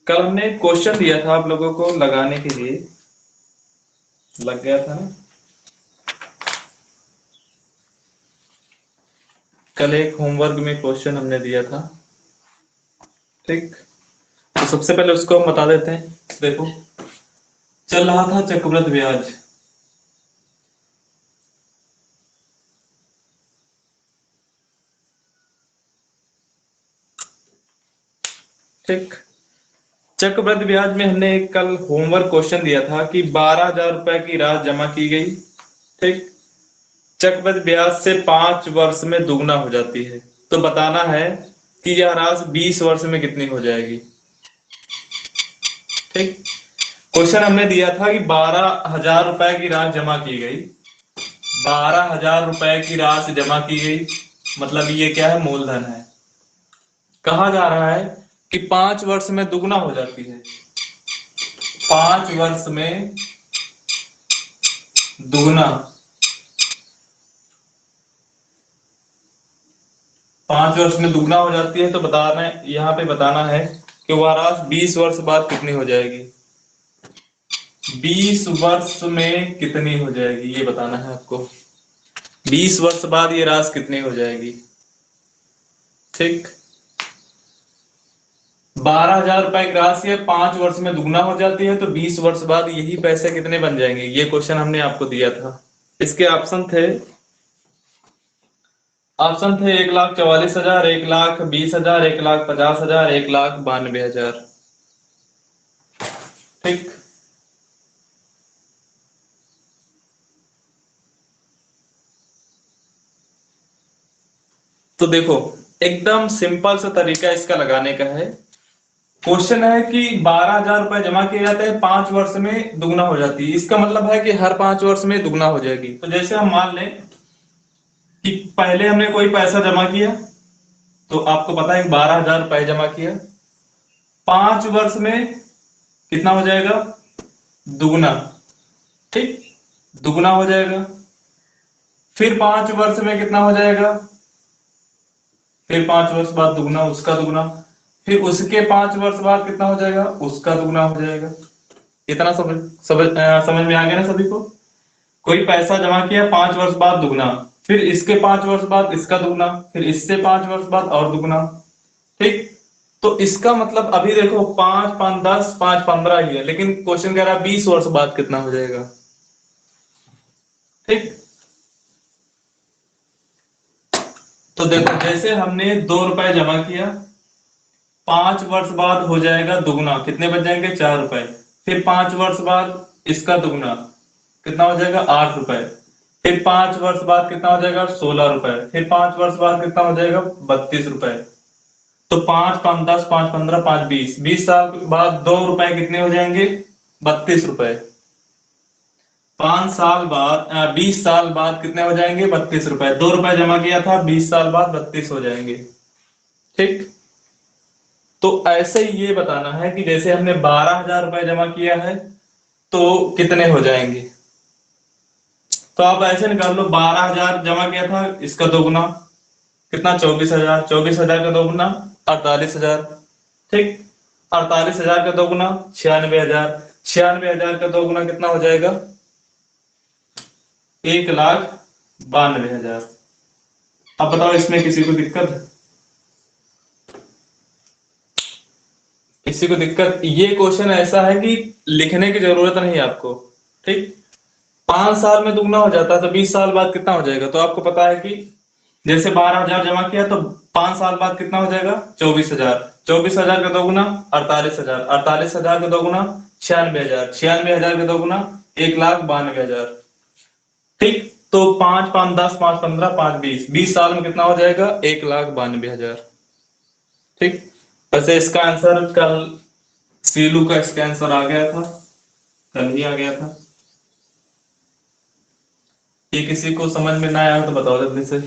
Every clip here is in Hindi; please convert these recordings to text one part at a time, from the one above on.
कल हमने एक क्वेश्चन दिया था आप लोगों को लगाने के लिए, लग गया था ना। कल एक होमवर्क में क्वेश्चन हमने दिया था, ठीक। तो सबसे पहले उसको हम बता देते हैं। देखो, चल रहा था चक्रवृद्धि ब्याज। ठीक, चक्रवृद्धि ब्याज में हमने एक कल होमवर्क क्वेश्चन दिया था कि 12,000 रुपए की राशि जमा की गई, ठीक। चक्रवृद्धि ब्याज से 5 वर्ष में दुगना हो जाती है, तो बताना है कि यह राशि 20 वर्ष में कितनी हो जाएगी। ठीक, क्वेश्चन हमने दिया था कि 12,000 रुपए की राशि जमा की गई, 12,000 रुपए की राशि जमा की गई, मतलब ये क्या है, मूलधन है। कहा जा रहा है कि 5 वर्ष में दुगना हो जाती है, 5 वर्ष में दुगना, 5 वर्ष में दुगना हो जाती है। तो बताना है, यहाँ पे बताना है कि वह राशि 20 वर्ष बाद कितनी हो जाएगी, 20 वर्ष में कितनी हो जाएगी ये बताना है आपको। 20 वर्ष बाद ये राशि कितनी हो जाएगी। ठीक, 12,000 रुपए की राशि है, 5 वर्ष में दुगना हो जाती है, तो 20 वर्ष बाद यही पैसे कितने बन जाएंगे, ये क्वेश्चन हमने आपको दिया था। इसके ऑप्शन थे 1,44,000, 1,20,000, 1,50,000, 1,92,000। ठीक, तो देखो, एकदम सिंपल सा तरीका इसका लगाने का है। क्वेश्चन है कि 12,000 रुपए जमा किए जाते हैं, 5 वर्ष में दुगना हो जाती है, इसका मतलब है कि हर 5 वर्ष में दुगना हो जाएगी। तो जैसे हम मान लें कि पहले हमने कोई पैसा जमा किया, तो आपको पता है 12,000 रुपए जमा किया, 5 वर्ष में कितना हो जाएगा, दुगना। ठीक, दुगना हो जाएगा। फिर 5 वर्ष में कितना हो जाएगा, फिर 5 वर्ष बाद दुगना, उसका दुगना। फिर उसके 5 वर्ष बाद कितना हो जाएगा, उसका दुगना हो जाएगा। इतना समझ में आ गया ना सभी को। कोई पैसा जमा किया, 5 वर्ष बाद दुगना, फिर इसके 5 वर्ष बाद इसका दुगना, फिर इससे 5 वर्ष बाद और दुगना। ठीक, तो इसका मतलब अभी देखो 5 5 10, 5 15 ही है, लेकिन क्वेश्चन कह रहा है 20 वर्ष बाद कितना हो जाएगा। ठीक, तो देखो, जैसे हमने 2 रुपए जमा किया, 5 वर्ष बाद हो जाएगा दुगना, कितने बच जाएंगे, 4 रुपए। फिर 5 वर्ष बाद इसका दुगना, कितना हो जाएगा, 8 रुपए। फिर 5 वर्ष बाद कितना हो जाएगा, 16 रुपए। फिर 5 वर्ष बाद कितना हो जाएगा, 32 रुपए। तो 5 5 10, 5 15, 5 20, 20 साल के बाद 2 रुपए कितने हो जाएंगे, 32 रुपए। 5 साल बाद 20 साल बाद कितने हो जाएंगे, 32 रुपए। 2 रुपए जमा किया था, 20 साल बाद 32 हो जाएंगे। ठीक, तो ऐसे ही ये बताना है कि जैसे हमने 12,000 रुपए जमा किया है, तो कितने हो जाएंगे। तो आप ऐसे निकाल लो, 12,000 जमा किया था, इसका दोगुना कितना, 24,000, 24,000 का दोगुना 48,000। ठीक, 48,000 का दोगुना 96,000, 96,000 का दोगुना कितना हो जाएगा, 1,92,000। अब बताओ, इसमें किसी को दिक्कत है, किसी को दिक्कत। ये क्वेश्चन ऐसा है कि लिखने की जरूरत नहीं है आपको। ठीक, 5 साल में दुगना हो जाता है, तो 20 साल बाद कितना हो जाएगा। तो आपको पता है कि जैसे 12,000 जमा किया, तो 5 साल बाद कितना हो जाएगा, 24,000, 24,000 का दोगुना 48,000, 48,000 का दोगुना 96,000, 96,000 का दोगुना 1,92,000। ठीक, तो 5 5 10, 5 15, 5 20, 20 साल में कितना हो जाएगा, 1,92,000। ठीक, वैसे इसका आंसर कल सीलू का इसका आंसर आ गया था, कल ही आ गया था। ये किसी को समझ में ना आया तो बताओ जल्दी से।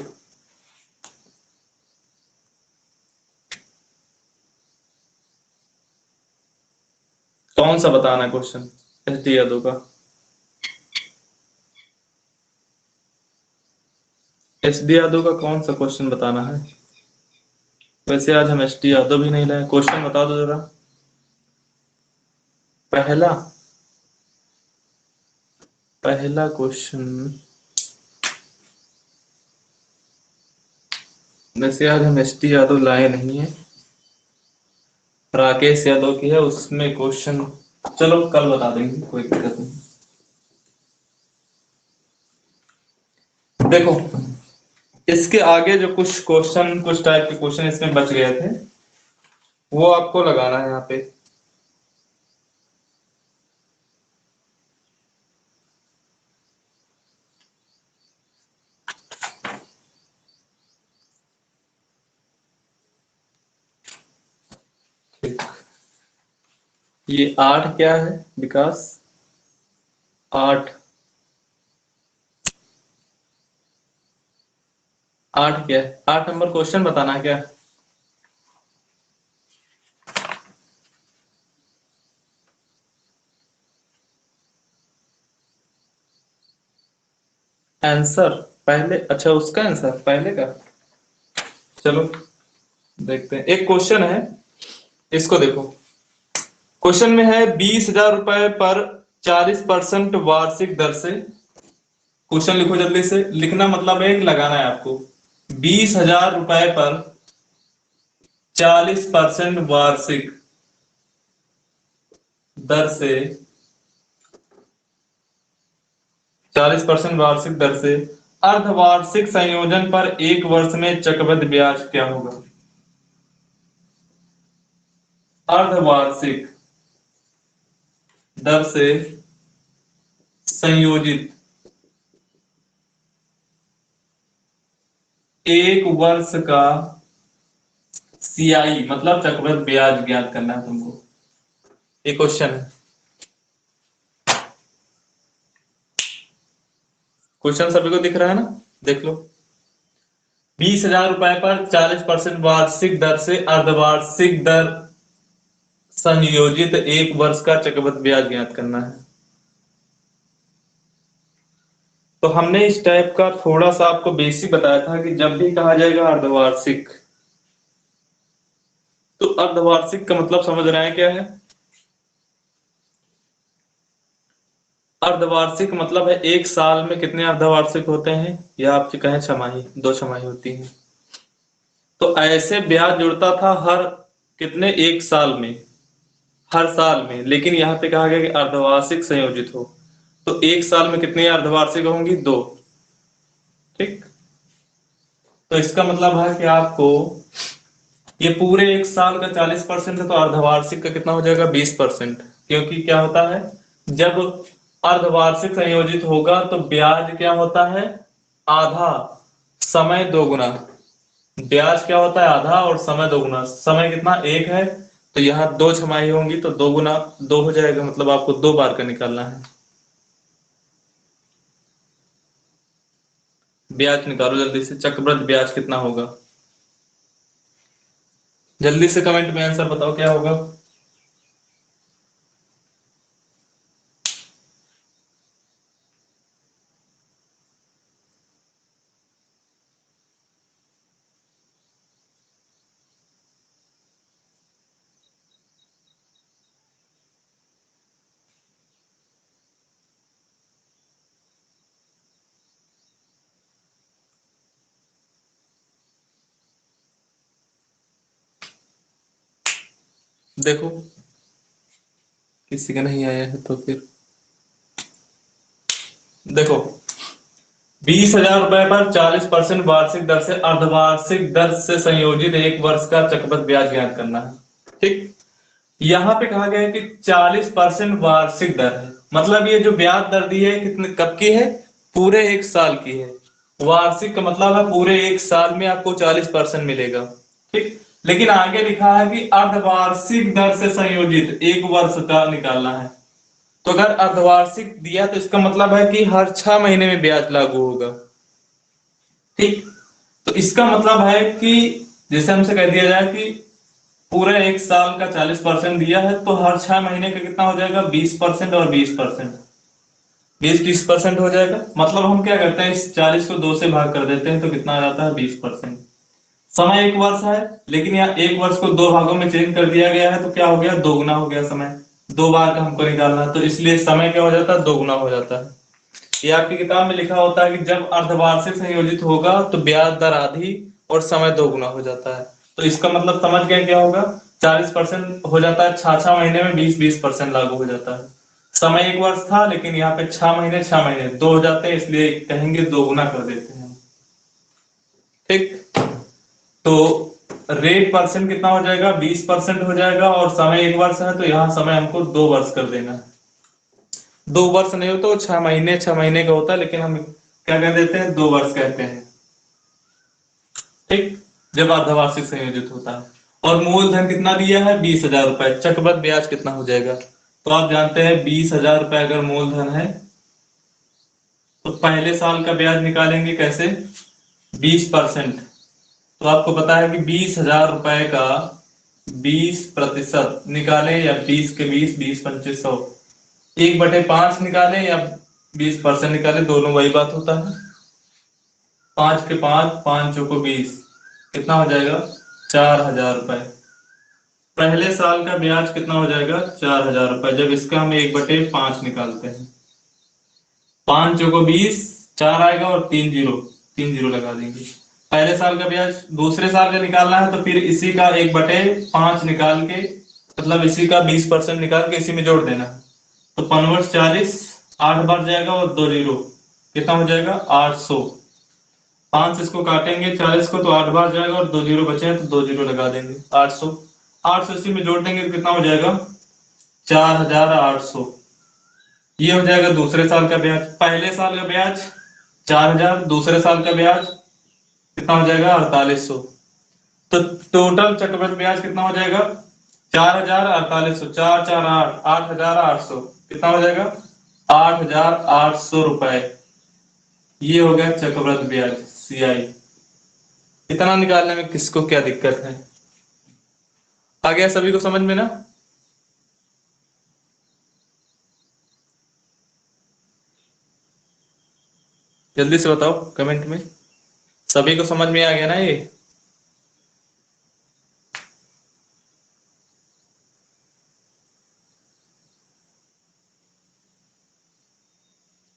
कौन सा बताना है क्वेश्चन, एस डी यादव का। एस डी यादव का कौन सा क्वेश्चन बताना है। वैसे आज हम एस डी यादव भी नहीं लाए, क्वेश्चन बता दो जरा। पहला पहला क्वेश्चन वैसे आज हम एस.टी. यादव लाए नहीं है, राकेश यादव की है, उसमें क्वेश्चन चलो कल बता देंगे, कोई दिक्कत नहीं। देखो इसके आगे जो कुछ क्वेश्चन, कुछ टाइप के क्वेश्चन इसमें बच गए थे, वो आपको लगाना है यहाँ पे। ठीक। ये 8 क्या है विकास? 8 8 क्या है? 8 नंबर क्वेश्चन बताना है क्या? आंसर पहले, अच्छा उसका आंसर पहले का, चलो देखते हैं। एक क्वेश्चन है, इसको देखो। क्वेश्चन में है 20,000 रुपए पर 40% वार्षिक दर से, क्वेश्चन लिखो जल्दी से, लिखना मतलब है कि लगाना है आपको। 20,000 रुपए पर 40% वार्षिक दर से, 40% वार्षिक दर से अर्धवार्षिक संयोजन पर एक वर्ष में चक्रवृद्धि ब्याज क्या होगा? अर्धवार्षिक दर से संयोजित एक वर्ष का सीआई मतलब चक्रवृद्धि ब्याज ज्ञात करना है तुमको। ये क्वेश्चन है, क्वेश्चन सभी को दिख रहा है ना? देख लो। 20,000 रुपए पर 40% वार्षिक दर से अर्धवार्षिक दर संयोजित एक वर्ष का चक्रवृद्धि ब्याज ज्ञात करना है। तो हमने इस टाइप का थोड़ा सा आपको बेसिक बताया था कि जब भी कहा जाएगा अर्धवार्षिक, तो अर्धवार्षिक का मतलब समझ रहे हैं क्या है? अर्धवार्षिक मतलब है एक साल में कितने अर्धवार्षिक होते हैं, या आप कहें छमाही, 2 छमाही होती है। तो ऐसे ब्याज जुड़ता था हर कितने, एक साल में, हर साल में, लेकिन यहाँ पे कहा गया कि अर्धवार्षिक संयोजित हो, तो एक साल में कितनी अर्धवार्षिक होंगी? 2। ठीक। तो इसका मतलब है कि आपको ये पूरे एक साल का 40% है, तो अर्धवार्षिक का कितना हो जाएगा? 20%। क्योंकि क्या होता है, जब अर्धवार्षिक संयोजित होगा तो ब्याज क्या होता है? आधा, समय दोगुना। ब्याज क्या होता है? आधा, और समय दोगुना। समय कितना? 1 है, तो यहाँ 2 छमाही होंगी, तो 2 गुना 2 हो जाएगा, मतलब आपको 2 बार का निकालना है। ब्याज निकालो जल्दी से, चक्रवृद्धि ब्याज कितना होगा? जल्दी से कमेंट में आंसर बताओ क्या होगा। देखो किसी का नहीं आया है तो फिर देखो, 20,000 रुपए पर 40% वार्षिक दर से अर्धवार्षिक दर से संयोजित एक वर्ष का चक्रवृद्धि ब्याज ज्ञात करना है। ठीक। यहाँ पे कहा गया है कि 40% वार्षिक दर है, मतलब ये जो ब्याज दर दी है कितने, कब की है? पूरे एक साल की है। वार्षिक का मतलब है पूरे एक साल में आपको 40% मिलेगा। ठीक। लेकिन आगे लिखा है कि अर्धवार्षिक दर से संयोजित एक वर्ष का निकालना है। तो अगर अर्धवार्षिक दिया तो इसका मतलब है कि हर 6 महीने में ब्याज लागू होगा। ठीक। तो इसका मतलब है कि जैसे हमसे कह दिया जाए कि पूरे एक साल का 40% दिया है, तो हर 6 महीने का कितना हो जाएगा? 20% और 20%, 20-20% हो जाएगा। मतलब हम क्या करते हैं, इस 40 को 2 से भाग कर देते हैं, तो कितना आ जाता है? 20%। समय एक वर्ष है, लेकिन यहाँ एक वर्ष को 2 भागों में चेंज कर दिया गया है, तो क्या हो गया? दोगुना हो गया समय। 2 बार का हमको निकालना है, तो इसलिए समय क्या हो जाता है, दोगुना हो जाता है। ये आपकी किताब में लिखा होता है कि जब अर्धवार्षिक संयोजित होगा तो ब्याज दर आधी और समय दोगुना हो जाता है। तो इसका मतलब समझ गए क्या होगा, 40% हो जाता है 6 महीने में, 20-20% लागू हो जाता है। समय 1 वर्ष था, लेकिन यहाँ पे 6 महीने 2 हो जाते हैं, इसलिए कहेंगे दोगुना कर देते हैं। ठीक, तो रेट परसेंट कितना हो जाएगा, 20% हो जाएगा, और समय 1 वर्ष है तो यहाँ समय हमको 2 वर्ष कर देना है। 2 वर्ष नहीं हो तो 6 महीने का होता है, लेकिन हम क्या कह देते हैं, 2 वर्ष कहते हैं। ठीक, जब अर्धवार्षिक संयोजित होता है। और मूलधन कितना दिया है, 20,000 रुपए। चक्रवृद्धि ब्याज कितना हो जाएगा, तो आप जानते हैं 20,000 रुपए अगर मूलधन है तो पहले साल का ब्याज निकालेंगे कैसे, 20%। तो आपको पता है कि 20,000 रुपए का 20% निकालें या 20 के 20, 20 25 100, 1/5 निकालें या 20% निकालें, दोनों वही बात होता है। 5 के 5, 5 चौको 20, कितना हो जाएगा, 4,000 रुपए। पहले साल का ब्याज कितना हो जाएगा, 4,000 रुपए, जब इसका हम 1/5 निकालते हैं। 5 चौको 20, 4 आएगा और 3 जीरो, 3 जीरो लगा देंगे। पहले साल का ब्याज, दूसरे साल का निकालना है तो फिर इसी का 1/5 निकाल के, मतलब इसी का 20% निकाल के इसी में जोड़ देना। तो 5×40, 8 बार जाएगा और 2 जीरो, कितना हो जाएगा, 800। 5 से इसको काटेंगे 40 को तो 8 बार जाएगा और 2 जीरो बचे हैं तो 2 जीरो लगा देंगे, 800। 800 इसी में जोड़ देंगे तो कितना हो जाएगा, 4,800। ये हो जाएगा दूसरे साल का ब्याज। पहले साल का ब्याज 4,000, दूसरे साल का ब्याज कितना हो जाएगा, 4,800। तो टोटल चक्रवृद्धि ब्याज कितना हो जाएगा, 4,000, 4,800, 4 4 8, 8,800, कितना हो जाएगा, 8,800 रुपए। ये हो गया चक्रवृद्धि ब्याज, CI। इतना निकालने में किसको क्या दिक्कत है, आ गया सभी को समझ में ना। जल्दी से बताओ कमेंट में, सभी को समझ में आ गया ना ये।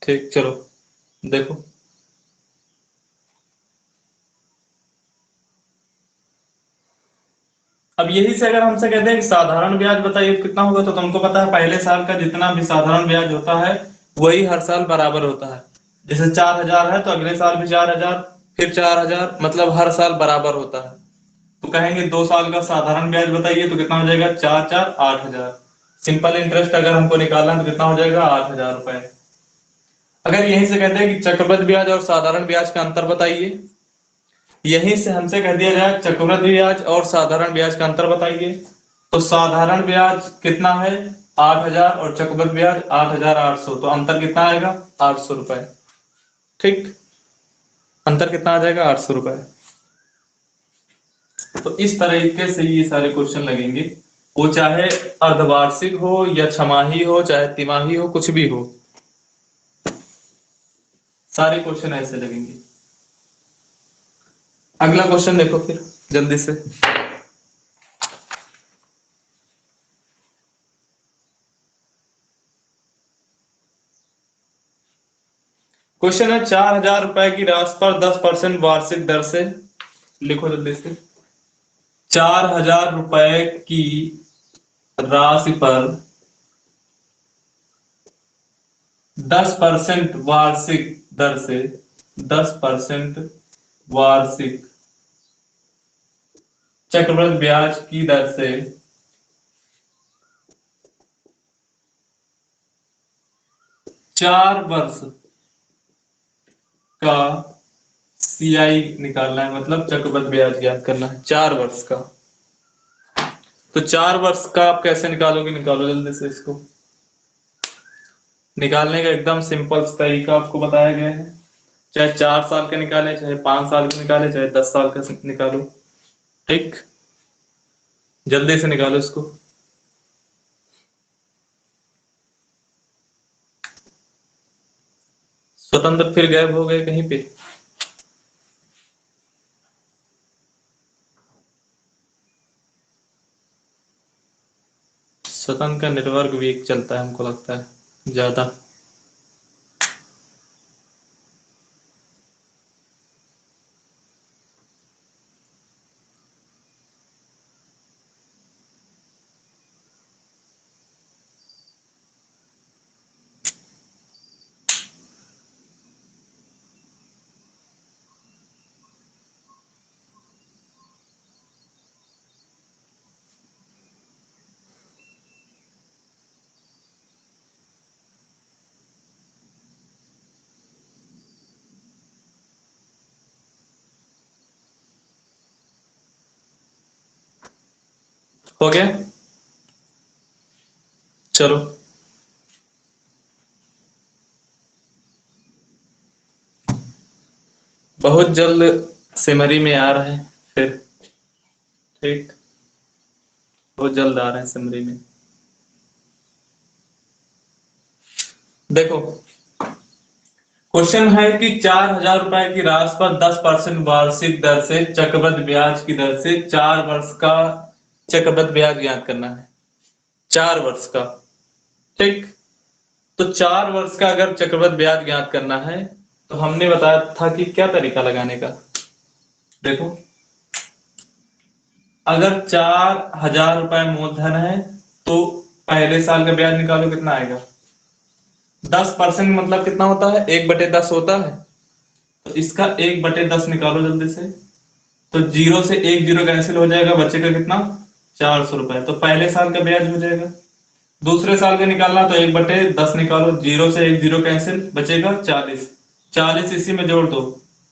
ठीक, चलो देखो। अब यही से अगर हमसे कहते हैं कि साधारण ब्याज बताइए तो कितना होगा, तो तुमको पता है पहले साल का जितना भी साधारण ब्याज होता है वही हर साल बराबर होता है। जैसे 4,000 है तो अगले साल भी 4,000, फिर 4,000, मतलब हर साल बराबर होता है। तो कहेंगे 2 साल का साधारण ब्याज बताइए तो कितना हो जाएगा, 4 4 8,000। सिंपल इंटरेस्ट अगर हमको निकालना है तो कितना हो जाएगा, 8,000 रुपए। अगर यहीं से कहते हैं कि चक्रवृद्धि ब्याज और साधारण ब्याज का अंतर बताइए, यहीं से हमसे कह दिया जाए चक्रवृद्धि ब्याज और साधारण ब्याज का अंतर बताइए, तो साधारण ब्याज कितना है, 8,000, और चक्रवृद्धि ब्याज 8,800, तो अंतर कितना आएगा, 800 रुपए। ठीक, अंतर कितना आ जाएगा, 800 रुपए। तो इस तरीके से ये सारे क्वेश्चन लगेंगे, वो चाहे अर्धवार्षिक हो या छमाही हो, चाहे तिमाही हो, कुछ भी हो, सारे क्वेश्चन ऐसे लगेंगे। अगला क्वेश्चन देखो फिर जल्दी से। क्वेश्चन है, 4,000 रुपए की राशि पर 10% वार्षिक दर से, लिखो जल्दी से। 4,000 रुपए की राशि पर 10% वार्षिक दर से, 10% वार्षिक चक्रवृद्धि ब्याज की दर से 4 वर्ष का CI निकालना है, मतलब चक्रवृद्धि ब्याज ज्ञात करना है 4 वर्ष का। तो 4 वर्ष का आप कैसे निकालोगे, निकालो जल्दी से इसको। निकालने का एकदम सिंपल तरीका आपको बताया गया है, चाहे 4 साल का निकाले, चाहे 5 साल का निकाले, चाहे 10 साल का निकालो। ठीक, जल्दी से निकालो इसको। स्वतंत्र फिर गायब हो गए कहीं पे। सतन का नेटवर्क वीक चलता है, हमको लगता है ज्यादा। हो गया, चलो। बहुत जल्द सिमरी में आ रहे हैं फिर। ठीक, बहुत जल्द आ रहे हैं सिमरी में। देखो, क्वेश्चन है कि 4,000 रुपए की राशि पर 10% वार्षिक दर से चक्रवृद्धि ब्याज की दर से 4 वर्ष का चक्रवृद्धि ब्याज ज्ञात करना है। 4 वर्ष का, ठीक। तो 4 वर्ष का अगर चक्रवृद्धि ब्याज ज्ञात करना है तो हमने बताया था कि क्या तरीका लगाने का। देखो, अगर 4,000 रुपए मूलधन है तो पहले साल का ब्याज निकालो, कितना आएगा। 10% मतलब कितना होता है, 1/10 होता है। तो इसका 1/10 निकालो जल्दी से। तो जीरो से एक जीरो कैंसिल हो जाएगा, बचेगा कितना, 400 रुपए। तो पहले साल का ब्याज हो जाएगा। दूसरे साल का निकालना तो 1/10 निकालो, जीरो से एक जीरो कैंसिल, बचेगा 40। 40 इसी में जोड़ दो,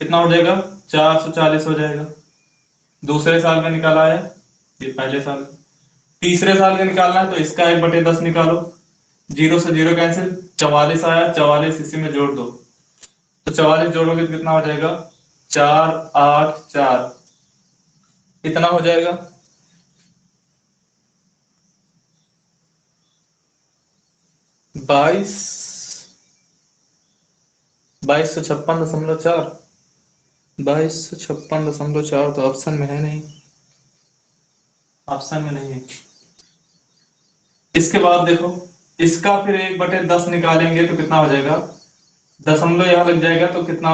कितना हो जाएगा, 440 हो जाएगा। दूसरे साल का निकाला है, ये पहले साल। तीसरे साल का निकालना है तो इसका 1/10 निकालो, जीरो से जीरो कैंसिल, 44 आया, 44 इसी में जोड़ दो। तो 44 जोड़ोगे तो कितना हो जाएगा, 484, कितना हो जाएगा, 22, 2256.4। 2256.4 तो ऑप्शन में है नहीं, ऑप्शन में नहीं है। इसके बाद देखो, इसका फिर 1/10 निकालेंगे तो कितना हो जाएगा, दशमलव यहाँ लग जाएगा तो कितना,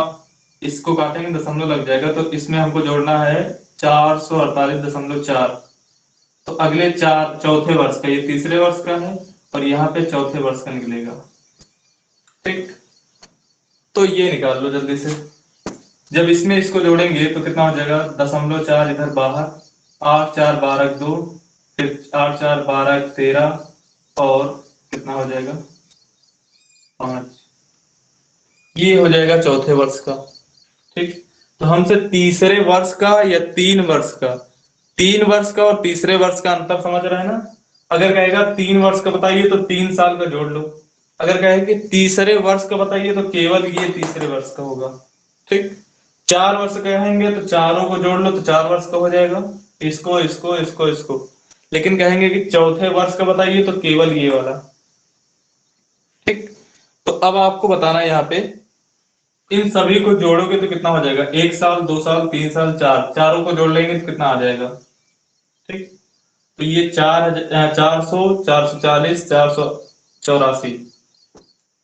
इसको काटेंगे दशमलव लग जाएगा, तो इसमें हमको जोड़ना है 448.4। तो अगले चार, चौथे वर्ष का, ये तीसरे वर्ष का है और यहाँ पे चौथे वर्ष का निकलेगा। ठीक, तो ये निकाल लो जल्दी से। जब इसमें इसको जोड़ेंगे तो कितना हो जाएगा, 0.4 इधर बाहर, 8 4 12 2, फिर 8 4 12 13, और कितना हो जाएगा, 5। ये हो जाएगा चौथे वर्ष का। ठीक, तो हमसे तीसरे वर्ष का या 3 वर्ष का, 3 वर्ष का और तीसरे वर्ष का अंतर समझ रहे हैं ना। अगर कहेगा 3 वर्ष का बताइए तो 3 साल का जोड़ लो। अगर कहे कि तीसरे वर्ष का बताइए तो केवल ये तीसरे वर्ष का होगा। ठीक, 4 वर्ष कहेंगे तो चारों को जोड़ लो तो 4 वर्ष का हो जाएगा, इसको इसको इसको इसको। लेकिन कहेंगे कि चौथे वर्ष का बताइए तो केवल ये वाला। ठीक, तो अब आपको बताना है यहाँ पे, इन सभी को जोड़ोगे तो कितना हो जाएगा, 1 साल, 2 साल, 3 साल, चार, चारों को जोड़ लेंगे तो कितना आ जाएगा। ठीक, तो ये 400, 440, 484,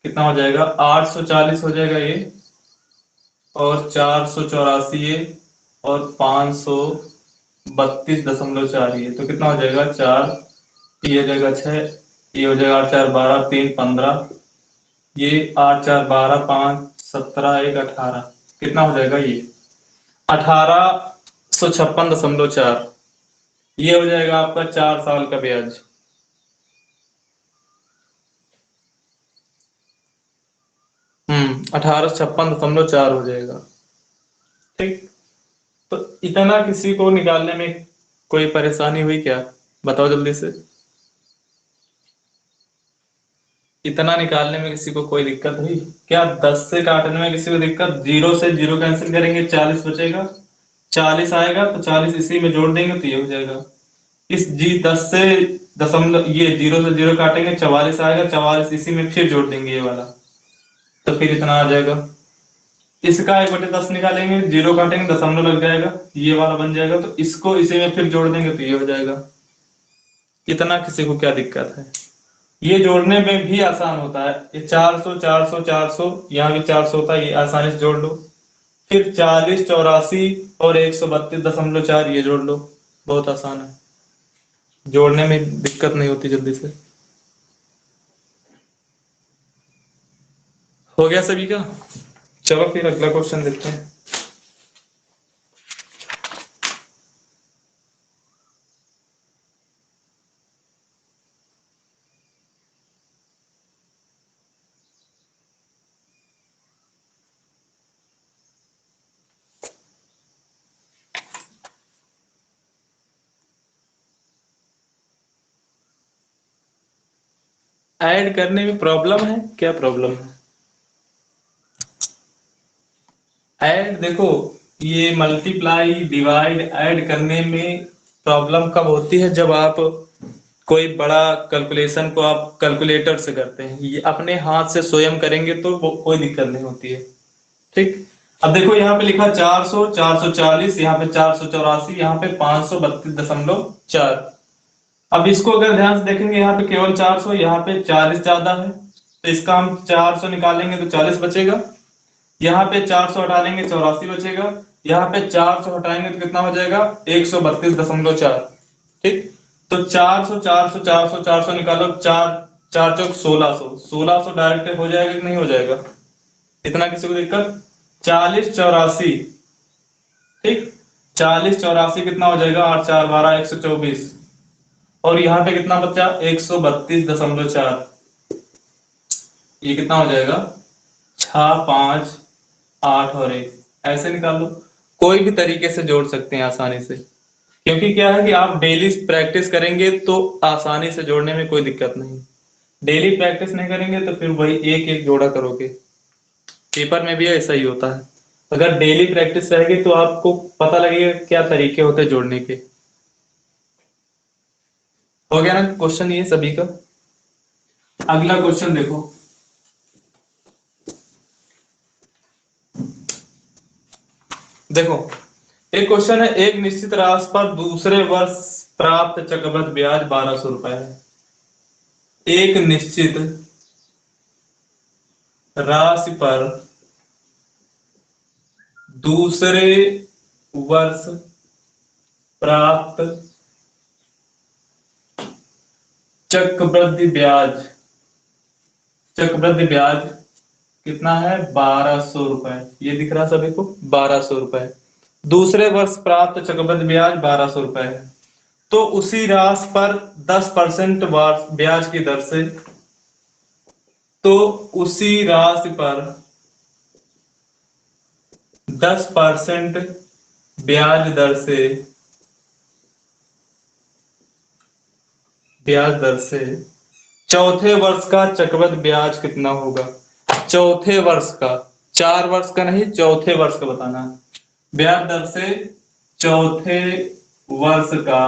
कितना हो जाएगा, 840 हो जाएगा ये, और 484 ये, और 532.4 ये, तो कितना हो जाएगा, 4, ये हो जाएगा 6, ये हो जाएगा 8 4 12 3 15, ये 8 4 12 5 17 1 18, कितना हो जाएगा ये, 1856.4। ये हो जाएगा आपका 4 साल का ब्याज। 1856.4 हो जाएगा। ठीक, तो इतना किसी को निकालने में कोई परेशानी हुई क्या, बताओ जल्दी से। इतना निकालने में किसी को कोई दिक्कत हुई क्या, 10 से काटने में किसी को दिक्कत, जीरो से जीरो कैंसिल करेंगे, 40 बचेगा, 40 आएगा तो 40 इसी में जोड़ देंगे तो ये हो जाएगा। इस जी 10 से दशमलव, ये जीरो से जीरो काटेंगे, 44 आएगा, 44 इसी में फिर जोड़ देंगे ये वाला, तो फिर इतना आ जाएगा। इसका 1/10 निकालेंगे, जीरो काटेंगे, दशमलव लग जाएगा, ये वाला बन जाएगा, तो इसको इसी में फिर जोड़ देंगे तो ये हो जाएगा। इतना किसी को क्या दिक्कत है। ये जोड़ने में भी आसान होता है। ये 400 400 400, यहाँ भी 400 होता है, ये आसानी से जोड़ लो। फिर 40 84 और 132.4 ये जोड़ लो। बहुत आसान है, जोड़ने में दिक्कत नहीं होती जल्दी से। हो गया सभी का। चलो फिर अगला क्वेश्चन देखते हैं। ऐड करने में प्रॉब्लम है, क्या प्रॉब्लम है? ऐड देखो, ये मल्टीप्लाई डिवाइड ऐड करने में प्रॉब्लम कब होती है, जब आप कोई बड़ा कैलकुलेशन को आप कैलकुलेटर से करते हैं। ये अपने हाथ से स्वयं करेंगे तो वो कोई दिक्कत नहीं होती है। ठीक। अब देखो यहाँ पे लिखा 400 440, यहाँ पे 484, यहाँ पे 532.4। अब इसको अगर ध्यान से देखेंगे, यहाँ पे केवल 400, यहाँ पे 40 ज्यादा है, तो इसका हम 400 निकालेंगे तो 40 बचेगा। यहाँ पे 400 हटा लेंगे 84 बचेगा। यहाँ पे 400 हटाएंगे तो कितना हो जाएगा? 132.4। ठीक। तो 400 400 400 400 निकालो, चार चार चौक 1600, 1600 डायरेक्ट हो जाएगा कि नहीं हो जाएगा? इतना किसी को दिक्कत? 40 84। ठीक। 40 84 कितना हो जाएगा? 8 4 12 124। और यहाँ पे कितना बचा? 132.4। ये कितना हो जाएगा? 6 5 8 और 1। ऐसे निकाल लो। कोई भी तरीके से जोड़ सकते हैं आसानी से, क्योंकि क्या है कि आप डेली प्रैक्टिस करेंगे तो आसानी से जोड़ने में कोई दिक्कत नहीं। डेली प्रैक्टिस नहीं करेंगे तो फिर वही एक एक जोड़ा करोगे। पेपर में भी ऐसा ही होता है। अगर डेली प्रैक्टिस रहेगी तो आपको पता लगेगा क्या तरीके होते हैं जोड़ने के। हो गया ना क्वेश्चन ये सभी का। अगला क्वेश्चन देखो। देखो, एक क्वेश्चन है, एक निश्चित राशि पर दूसरे वर्ष प्राप्त चक्रवृद्धि ब्याज 1200 रुपए है। एक निश्चित राशि पर दूसरे वर्ष प्राप्त चक्रवृद्धि ब्याज, चक्रवृद्धि ब्याज कितना है? 1200 रुपए। ये दिख रहा सभी को? 1200 रुपए। दूसरे वर्ष प्राप्त चक्रवृद्धि ब्याज 1200 रुपए है। तो उसी राशि पर 10% ब्याज की दर से, तो उसी राशि पर 10% ब्याज दर से, ब्याज दर से चौथे वर्ष का चक्रवृद्धि ब्याज कितना होगा? चौथे वर्ष का, 4 वर्ष का नहीं, चौथे वर्ष का बताना है। ब्याज दर से चौथे वर्ष का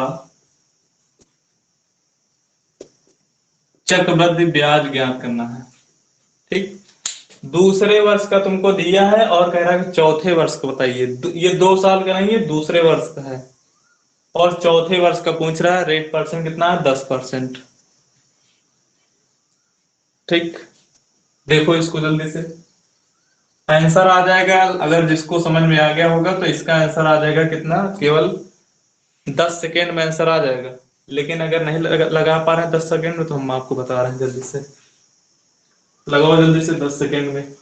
चक्रवृद्धि ब्याज ज्ञात करना है। ठीक। दूसरे वर्ष का तुमको दिया है और कह रहा है कि चौथे वर्ष का बताइए। ये 2 साल का नहीं है, दूसरे वर्ष का है। और चौथे वर्ष का पूछ रहा है। रेट परसेंट कितना है? 10%। ठीक। देखो इसको जल्दी से। आंसर आ जाएगा, अगर जिसको समझ में आ गया होगा तो इसका आंसर आ जाएगा कितना? केवल 10 सेकेंड में आंसर आ जाएगा। लेकिन अगर नहीं लगा पा रहे हैं 10 सेकेंड में, तो हम आपको बता रहे हैं जल्दी से। लगाओ जल्दी से 10 सेकेंड में।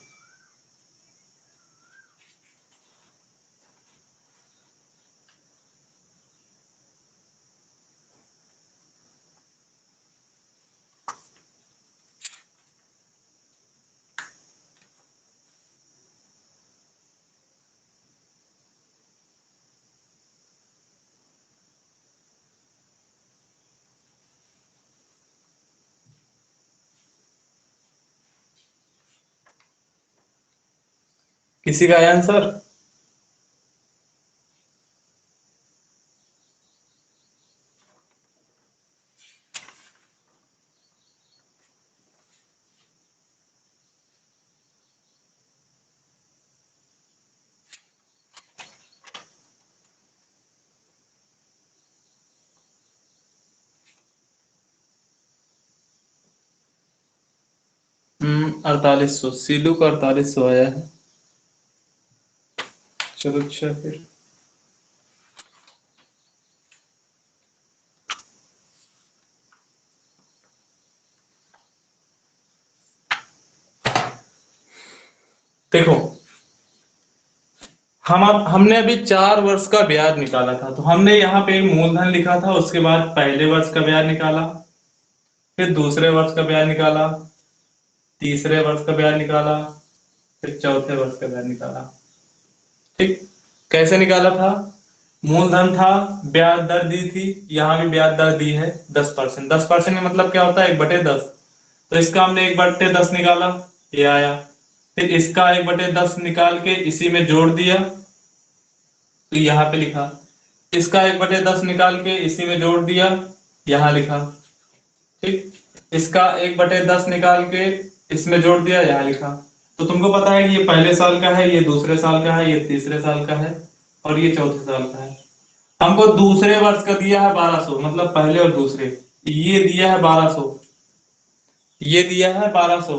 किसी का आंसर? 4800, सीलू का 4800 आया है। चलो अच्छा फिर। देखो, हमने अभी 4 वर्ष का ब्याज निकाला था, तो हमने यहाँ पे मूलधन लिखा था, उसके बाद पहले वर्ष का ब्याज निकाला, फिर दूसरे वर्ष का ब्याज निकाला, तीसरे वर्ष का ब्याज निकाला, फिर चौथे वर्ष का ब्याज निकाला। ठीक, कैसे निकाला था? मूलधन था, ब्याज दर दी थी, यहाँ भी ब्याज दर दी है 10%। 10% में मतलब क्या होता है? 1/10। तो इसका हमने 1/10 निकाला, ये आया। फिर इसका 1/10 निकाल के इसी में जोड़ दिया, तो यहाँ पे लिखा। इसका 1/10 निकाल के इसी में जोड़ दिया, यहाँ लिखा। ठीक, इसका 1/10 निकाल के इसमें जोड़ दिया, यहाँ लिखा। तो तुमको पता है कि ये पहले साल का है, ये दूसरे साल का है, ये तीसरे साल का है, और ये चौथे साल का है। हमको दूसरे वर्ष का दिया है 1200, मतलब पहले और दूसरे। ये दिया है 1200, ये दिया है 1200।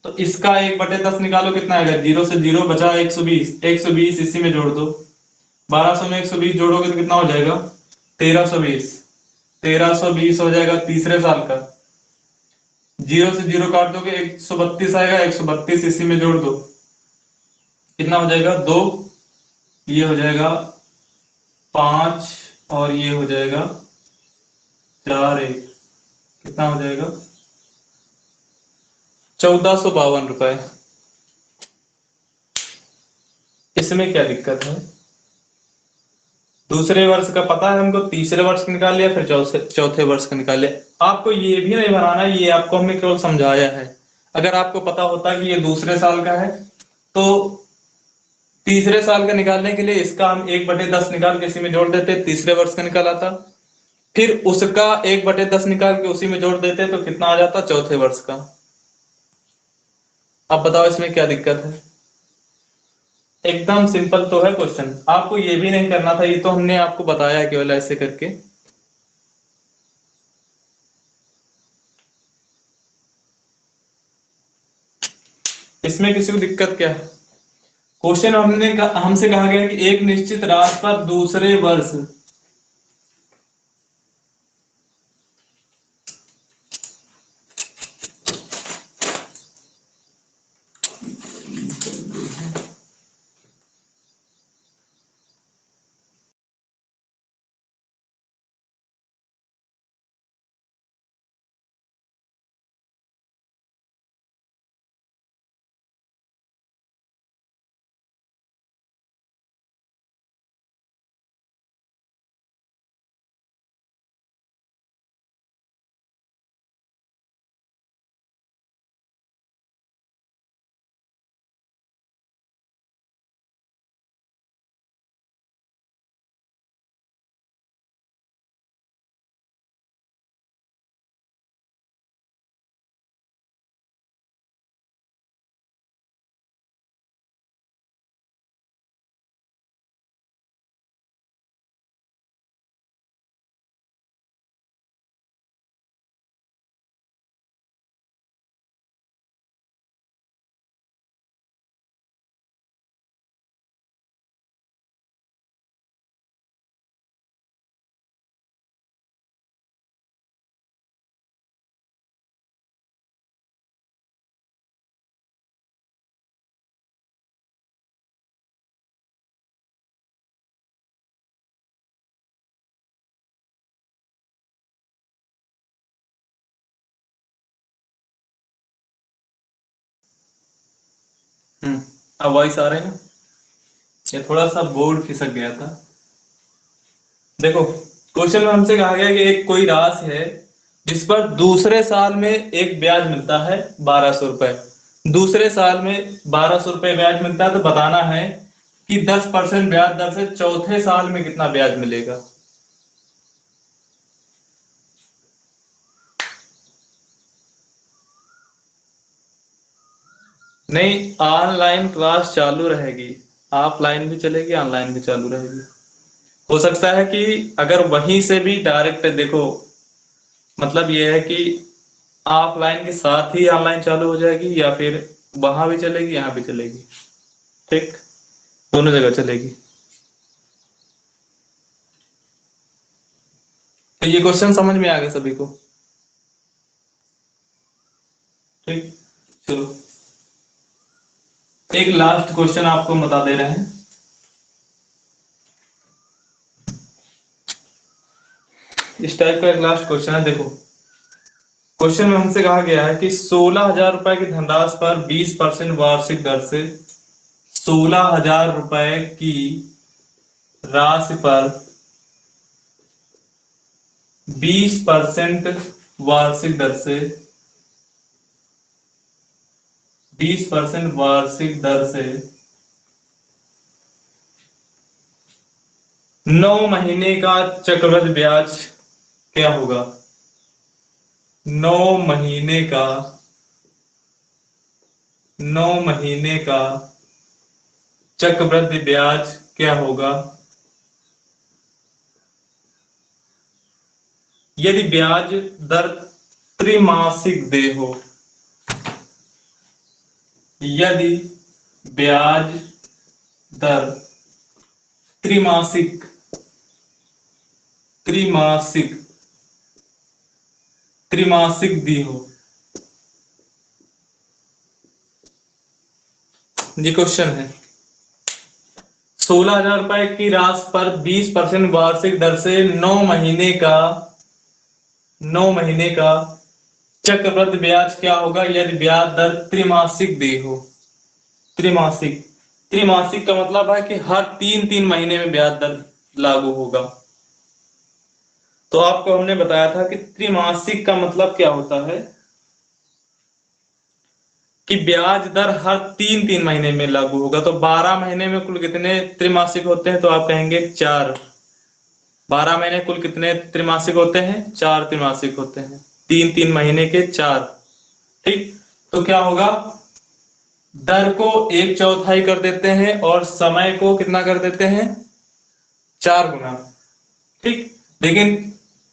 तो इसका 1/10 निकालो, कितना आएगा? 0 से 0 बचा 120, 120 इसी में जोड़ दो। 1200 में 120 जोड़ोगे तो कितना हो जाएगा? 1320। 1320 हो जाएगा तीसरे साल का। 0 से 0 काट दोगे, 132 आएगा, 132 इसी में जोड़ दो, कितना हो जाएगा? 2। ये हो जाएगा 5, और ये हो जाएगा 4, 1, कितना हो जाएगा? 1452 रुपए। इसमें क्या दिक्कत है? दूसरे वर्ष का पता है हमको, तीसरे वर्ष का निकाल लिया, फिर चौथे चौथे वर्ष का निकाल लिया। आपको ये भी नहीं बनाना, ये आपको हमने केवल समझाया है। अगर आपको पता होता कि ये दूसरे साल का है, तो तीसरे साल का निकालने के लिए इसका हम 1/10 निकाल के इसी में जोड़ देते, तीसरे वर्ष का निकाल आता। फिर उसका 1/10 निकाल के उसी में जोड़ देते, तो कितना आ जाता? चौथे वर्ष का। अब बताओ इसमें क्या दिक्कत है? एकदम सिंपल तो है क्वेश्चन, आपको ये भी नहीं करना था, ये तो हमने आपको बताया केवल ऐसे करके। इसमें किसी को दिक्कत क्या है? क्वेश्चन हमसे कहा गया कि एक निश्चित राशि पर दूसरे वर्ष अब वॉइस आ रहे हैं? ये थोड़ा सा बोर्ड खिसक गया था। देखो, क्वेश्चन में हमसे कहा गया कि एक कोई राशि है जिस पर दूसरे साल में एक ब्याज मिलता है 1200 रुपए। दूसरे साल में 1200 रुपए ब्याज मिलता है, तो बताना है कि 10% ब्याज दर से चौथे साल में कितना ब्याज मिलेगा। नहीं, ऑनलाइन क्लास चालू रहेगी, ऑफलाइन भी चलेगी, ऑनलाइन भी चालू रहेगी। हो सकता है कि अगर वहीं से भी डायरेक्ट देखो, मतलब ये है कि ऑफलाइन के साथ ही ऑनलाइन चालू हो जाएगी या फिर वहां भी चलेगी यहाँ भी चलेगी। ठीक, दोनों जगह चलेगी। तो ये क्वेश्चन समझ में आ गया सभी को। ठीक, चलो एक लास्ट क्वेश्चन आपको बता दे रहे हैं। इस टाइप का एक लास्ट क्वेश्चन है, देखो। क्वेश्चन में हमसे कहा गया है कि 16,000 रुपए की धनराशि पर 20% वार्षिक दर से 16,000 रुपए की राशि पर 20% वार्षिक दर से 20% वार्षिक दर से 9 महीने का चक्रवृद्धि ब्याज क्या होगा? 9 महीने का 9 महीने का चक्रवृद्धि ब्याज क्या होगा यदि ब्याज दर त्रिमासिक दे हो? यदि ब्याज दर त्रिमासिक त्रिमासिक त्रिमासिक दी हो। ये क्वेश्चन है। 16,000 रुपए की राशि पर 20% वार्षिक दर से 9 महीने का चक्रवृद्धि ब्याज क्या होगा यदि ब्याज दर त्रिमासिक दी हो? त्रिमासिक त्रिमासिक का मतलब है कि हर 3-3 महीने में ब्याज दर लागू होगा। तो आपको हमने बताया था कि त्रिमासिक का मतलब क्या होता है कि ब्याज दर हर 3-3 महीने में लागू होगा। तो 12 महीने में कुल कितने त्रिमासिक होते हैं? तो आप कहेंगे 4। 12 महीने कुल कितने त्रिमासिक होते हैं? 4 त्रिमासिक होते हैं, 3-3 महीने के 4। ठीक, तो क्या होगा, दर को 1/4 कर देते हैं और समय को कितना कर देते हैं? 4 गुना। ठीक, लेकिन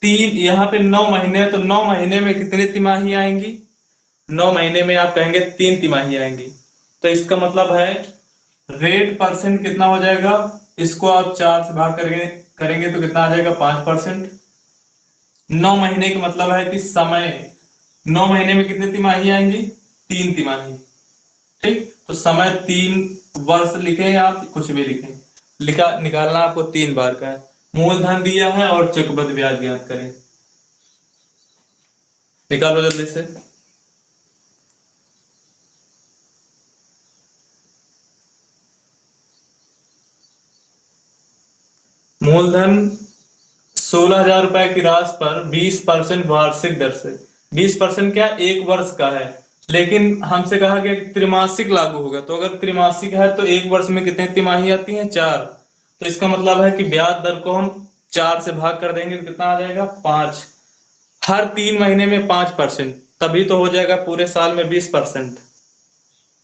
तीन यहाँ पे 9 महीने है, तो 9 महीने में कितनी तिमाही आएंगी? 9 महीने में आप कहेंगे 3 तिमाही आएंगी। तो इसका मतलब है रेट परसेंट कितना हो जाएगा? इसको आप 4 से भाग करेंगे करेंगे तो कितना आ जाएगा? 5%। 9 महीने का मतलब है कि समय, 9 महीने में कितनी तिमाही आएंगी? 3 तिमाही। ठीक, तो समय 3 वर्ष लिखें या आप कुछ भी लिखें, लिखा निकालना आपको 3 बार का है। मूलधन दिया है और चक्रवृद्धि ब्याज ज्ञात करें। निकालो जल्दी से। मूलधन 16,000 रुपए की राशि पर 20% वार्षिक दर से, 20% क्या, 1 वर्ष का है, लेकिन हमसे कहा गया कि त्रिमासिक लागू होगा। तो अगर त्रिमासिक है तो 1 वर्ष में कितनी तिमाही आती हैं? 4। तो इसका मतलब है कि ब्याज दर को हम 4 से भाग कर देंगे तो कितना आ जाएगा? 5। हर 3 महीने में 5%, तभी तो हो जाएगा पूरे साल में 20%।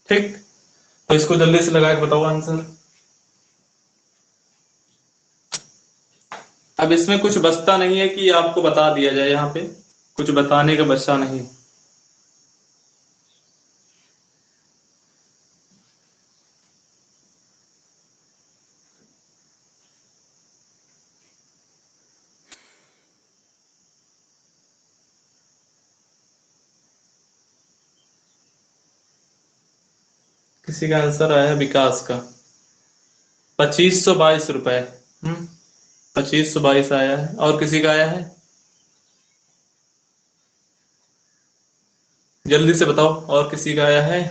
ठीक, तो इसको जल्दी से लगा के बताओ आंसर। अब इसमें कुछ बचता नहीं है कि आपको बता दिया जाए, यहाँ पे कुछ बताने का बचा नहीं। किसी का आंसर आया है विकास का 2522 रुपए। 2522 आया है। और किसी का आया है? जल्दी से बताओ, और किसी का आया है?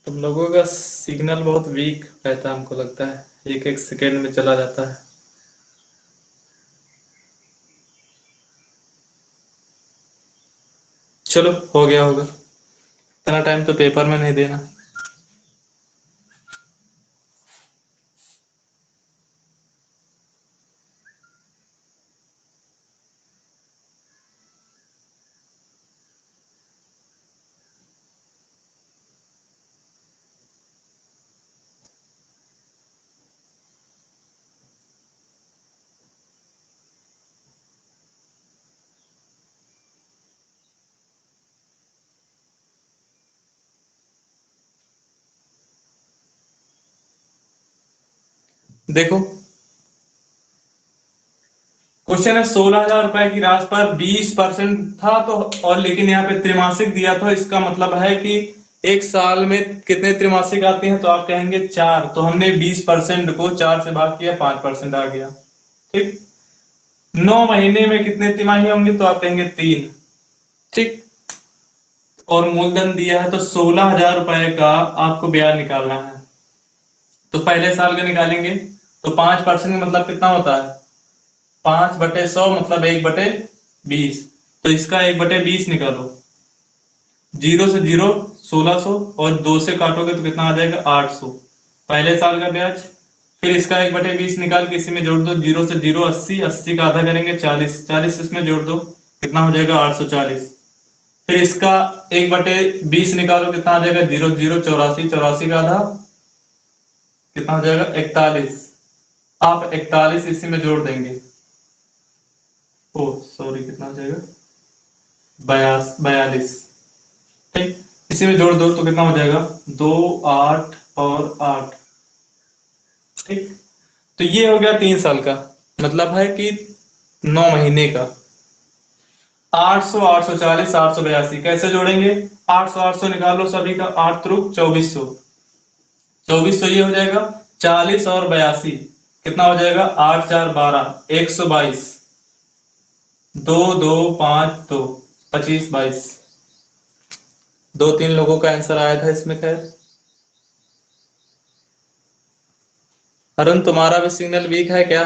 तुम लोगों का सिग्नल बहुत वीक रहता है, हमको लगता है 1-1 सेकेंड में चला जाता है। चलो, हो गया होगा। इतना टाइम तो पेपर में नहीं देना। देखो क्वेश्चन है 16,000 रुपए की राशि पर 20% था तो, और लेकिन यहाँ पे त्रैमासिक दिया था, इसका मतलब है कि एक साल में कितने त्रैमासिक आते हैं, तो आप कहेंगे 4, तो हमने 20% को 4 से भाग किया, 5% आ गया। ठीक। 9 महीने में कितने तिमाही होंगे, तो आप कहेंगे 3। ठीक। और मूलधन दिया है तो 16,000 रुपए का आपको ब्याज निकालना है, तो पहले साल का निकालेंगे। तो 5% का मतलब कितना होता है, 5/100 मतलब 1/20। तो इसका 1/20 निकालो। 0 से 0 1600, और 2 से काटोगे तो कितना आ जाएगा 800, पहले साल का ब्याज। फिर इसका 1/20 निकाल के इसी में जोड़ दो। 0 से 0 80, 80 का आधा करेंगे 40, 40 इसमें जोड़ दो, कितना हो जाएगा 840। फिर इसका 1/20 निकालो, कितना आ जाएगा 0 0 84, 84 का आधा कितना हो जाएगा 41। आप 41 इसी में जोड़ देंगे। ओ सॉरी, कितना हो जाएगा 42। ठीक। इसी में जोड़ दो तो कितना हो जाएगा 2 8 और 8। ठीक। तो ये हो गया 3 साल का, मतलब है कि 9 महीने का। 800 840 882 कैसे जोड़ेंगे, 800 800 निकालो सभी का, 8 त्रुक 2400, 2400 ये हो जाएगा। 40 और 82 कितना हो जाएगा 8 4 12, 122। 2 2 5 2, 25 22। 2 3 लोगों का आंसर आया था इसमें। खैर अरुण, तुम्हारा भी सिग्नल वीक है क्या,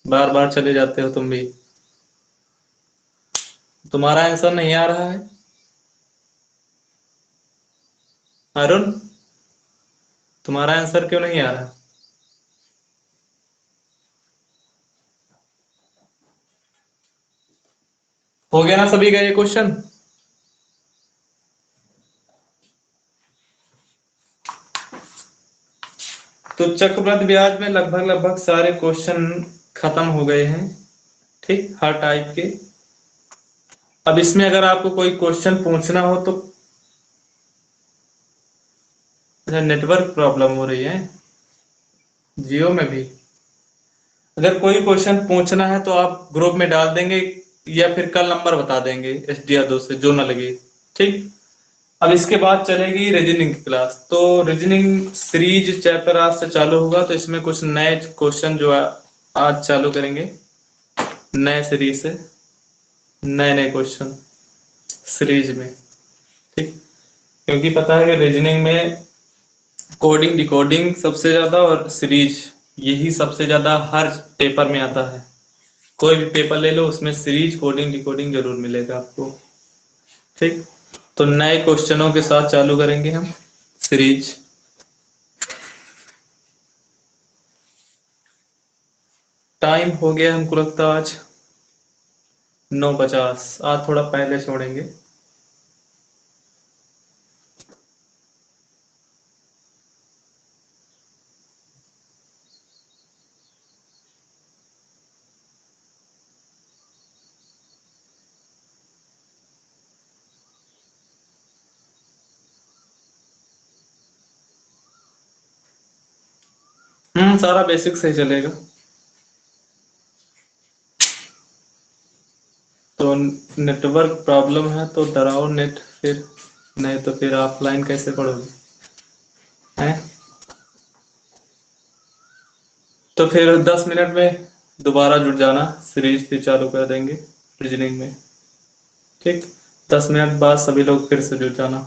बार बार चले जाते हो तुम भी, तुम्हारा आंसर नहीं आ रहा है अरुण, तुम्हारा आंसर क्यों नहीं आ रहा। हो गया ना सभी का ये क्वेश्चन। तो चक्रवृद्धि ब्याज में लगभग लगभग सारे क्वेश्चन खत्म हो गए हैं। ठीक, हर टाइप के। अब इसमें अगर आपको कोई क्वेश्चन पूछना हो तो, नेटवर्क प्रॉब्लम हो रही है जियो में भी। अगर कोई क्वेश्चन पूछना है तो आप ग्रुप में डाल देंगे, या फिर कल नंबर बता देंगे SDR2 से, जो ना लगे। ठीक। अब इसके बाद चलेगी रीजनिंग की क्लास। तो रीजनिंग सीरीज चैप्टर आज से चालू होगा, तो इसमें कुछ नए क्वेश्चन जो है आज चालू करेंगे, नए सीरीज से नए नए क्वेश्चन सीरीज में। ठीक। क्योंकि पता है कि रीजनिंग में कोडिंग डिकोडिंग सबसे ज्यादा, और सीरीज यही सबसे ज्यादा हर पेपर में आता है। कोई भी पेपर ले लो, उसमें सीरीज कोडिंग डिकोडिंग जरूर मिलेगा आपको। ठीक। तो नए क्वेश्चनों के साथ चालू करेंगे हम सीरीज। टाइम हो गया हमको लगता है आज 9:50, आज थोड़ा पहले छोड़ेंगे। सारा बेसिक सही चलेगा। तो नेटवर्क प्रॉब्लम है तो डराओ नेट, फिर नहीं तो फिर ऑफलाइन कैसे पढ़ोगे हैं। तो फिर 10 मिनट में दोबारा जुड़ जाना, सीरीज फिर चालू कर देंगे रीजनिंग में। ठीक। 10 मिनट बाद सभी लोग फिर से जुड़ जाना।